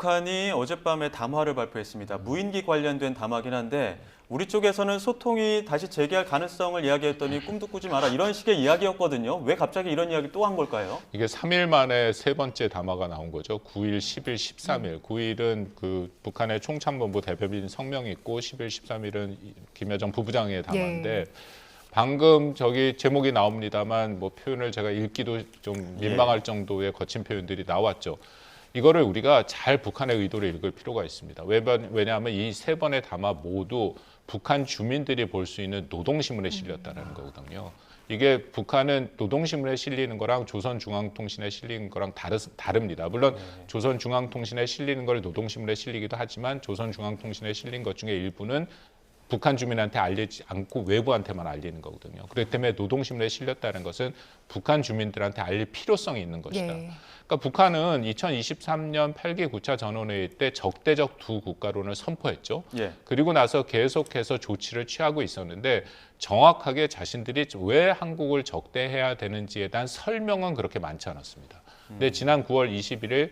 북한이 어젯밤에 담화를 발표했습니다. 무인기 관련된 담화긴 한데 우리 쪽에서는 소통이 다시 재개할 가능성을 이야기했더니 꿈도 꾸지 마라 이런 식의 이야기였거든요. 왜 갑자기 이런 이야기를 또 한 걸까요? 이게 3일 만에 세 번째 담화가 나온 거죠. 9일, 10일, 13일. 9일은 그 북한의 총참모부 대변인 성명이 있고 10일, 13일은 김여정 부부장의 담화인데 방금 저기 제목이 나옵니다만 뭐 표현을 제가 읽기도 좀 민망할 정도의 거친 표현들이 나왔죠. 이거를 우리가 잘 북한의 의도를 읽을 필요가 있습니다. 왜냐하면 이 세 번의 담화 모두 북한 주민들이 볼 수 있는 노동신문에 실렸다는 거거든요. 이게 북한은 노동신문에 실리는 거랑 조선중앙통신에 실리는 거랑 다릅니다. 물론 조선중앙통신에 실리는 걸 노동신문에 실리기도 하지만 조선중앙통신에 실린 것 중에 일부는 북한 주민한테 알리지 않고 외부한테만 알리는 거거든요. 그렇기 때문에 노동신문에 실렸다는 것은 북한 주민들한테 알릴 필요성이 있는 것이다. 그러니까 북한은 2023년 8기 9차 전원회의 때 적대적 두 국가론을 선포했죠. 그리고 나서 계속해서 조치를 취하고 있었는데 정확하게 자신들이 왜 한국을 적대해야 되는지에 대한 설명은 그렇게 많지 않았습니다. 근데 지난 9월 21일,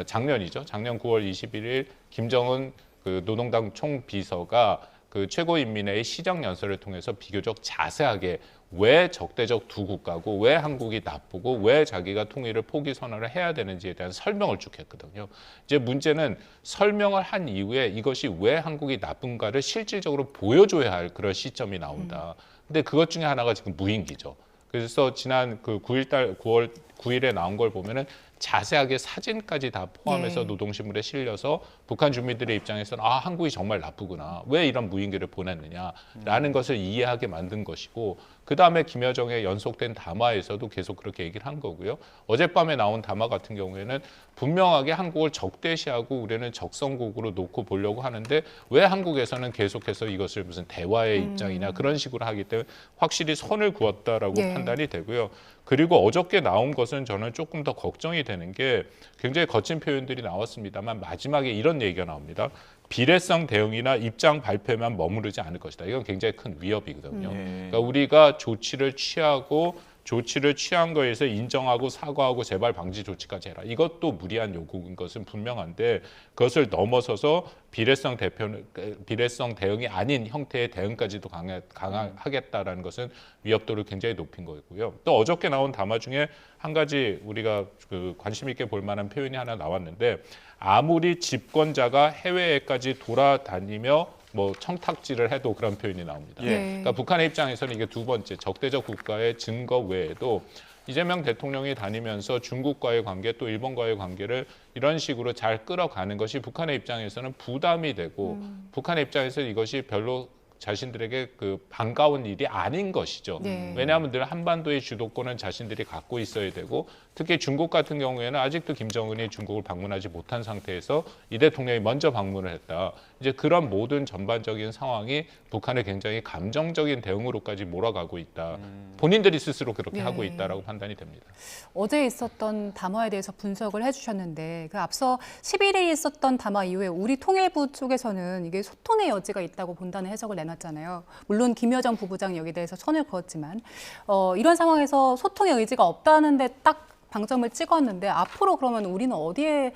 작년이죠. 작년 9월 21일 김정은 그 노동당 총비서가 그 최고인민회의 시정연설을 통해서 비교적 자세하게 왜 적대적 두 국가고 왜 한국이 나쁘고 왜 자기가 통일을 포기 선언을 해야 되는지에 대한 설명을 쭉 했거든요. 이제 문제는 설명을 한 이후에 이것이 왜 한국이 나쁜가를 실질적으로 보여줘야 할 그런 시점이 나온다. 근데 그것 중에 하나가 지금 무인기죠. 그래서 지난 그 9월 9일에 나온 걸 보면은 자세하게 사진까지 다 포함해서 노동신문에 실려서 북한 주민들의 입장에서는 아, 한국이 정말 나쁘구나. 왜 이런 무인기를 보냈느냐라는 것을 이해하게 만든 것이고 그다음에 김여정의 연속된 담화에서도 계속 그렇게 얘기를 한 거고요. 어젯밤에 나온 담화 같은 경우에는 분명하게 한국을 적대시하고 우리는 적성국으로 놓고 보려고 하는데 왜 한국에서는 계속해서 이것을 무슨 대화의 입장이냐 그런 식으로 하기 때문에 확실히 선을 그었다라고 판단이 되고요. 그리고 어저께 나온 것은 저는 조금 더 걱정이 되는 게 굉장히 거친 표현들이 나왔습니다만 마지막에 이런 얘기가 나옵니다. 비례성 대응이나 입장 발표에만 머무르지 않을 것이다. 이건 굉장히 큰 위협이거든요. 그러니까 우리가 조치를 취한 거에 대해서 인정하고 사과하고 재발 방지 조치까지 해라. 이것도 무리한 요구인 것은 분명한데 그것을 넘어서서 비례성 대응이 아닌 형태의 대응까지도 강하겠다라는 것은 위협도를 굉장히 높인 거고요. 또 어저께 나온 담화 중에 한 가지 우리가 그 관심 있게 볼 만한 표현이 하나 나왔는데 아무리 집권자가 해외에까지 돌아다니며 뭐 청탁지를 해도 그런 표현이 나옵니다. 그러니까 북한의 입장에서는 이게 두 번째 적대적 국가의 증거 외에도 이재명 대통령이 다니면서 중국과의 관계 또 일본과의 관계를 이런 식으로 잘 끌어가는 것이 북한의 입장에서는 부담이 되고 북한의 입장에서 이것이 별로 자신들에게 그 반가운 일이 아닌 것이죠. 왜냐하면 늘 한반도의 주도권은 자신들이 갖고 있어야 되고 특히 중국 같은 경우에는 아직도 김정은이 중국을 방문하지 못한 상태에서 이 대통령이 먼저 방문을 했다. 이제 그런 모든 전반적인 상황이 북한을 굉장히 감정적인 대응으로까지 몰아가고 있다. 본인들이 스스로 그렇게 하고 있다라고 판단이 됩니다. 어제 있었던 담화에 대해서 분석을 해주셨는데 그 앞서 11일 있었던 담화 이후에 우리 통일부 쪽에서는 이게 소통의 여지가 있다고 본다는 해석을 내놨잖아요. 물론 김여정 부부장 여기에 대해서 선을 그었지만 이런 상황에서 소통의 의지가 없다는 데 딱 방점을 찍었는데 앞으로 그러면 우리는 어디에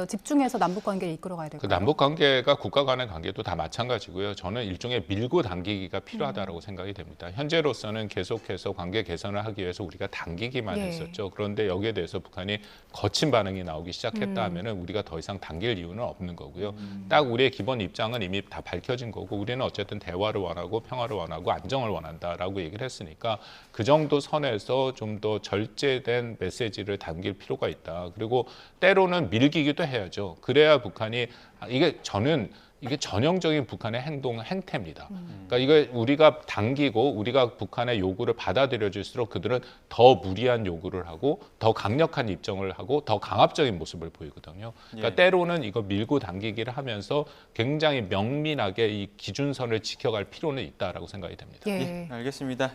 집중해서 남북관계를 이끌어가야 될까요? 그 남북관계가 국가 간의 관계도 다 마찬가지고요. 저는 일종의 밀고 당기기가 필요하다고 생각이 됩니다. 현재로서는 계속해서 관계 개선을 하기 위해서 우리가 당기기만 했었죠. 그런데 여기에 대해서 북한이 거친 반응이 나오기 시작했다 하면은 우리가 더 이상 당길 이유는 없는 거고요. 딱 우리의 기본 입장은 이미 다 밝혀진 거고 우리는 어쨌든 대화를 원하고 평화를 원하고 안정을 원한다라고 얘기를 했으니까 그 정도 선에서 좀 더 절제된 메시지를 담길 필요가 있다. 그리고 때로는 밀기기도 해야죠. 그래야 북한이 이게 전형적인 북한의 행태입니다. 그러니까 이거 우리가 당기고 우리가 북한의 요구를 받아들여질수록 그들은 더 무리한 요구를 하고 더 강력한 입장을 하고 더 강압적인 모습을 보이거든요. 그러니까 때로는 이거 밀고 당기기를 하면서 굉장히 명민하게 이 기준선을 지켜갈 필요는 있다라고 생각이 됩니다. 알겠습니다.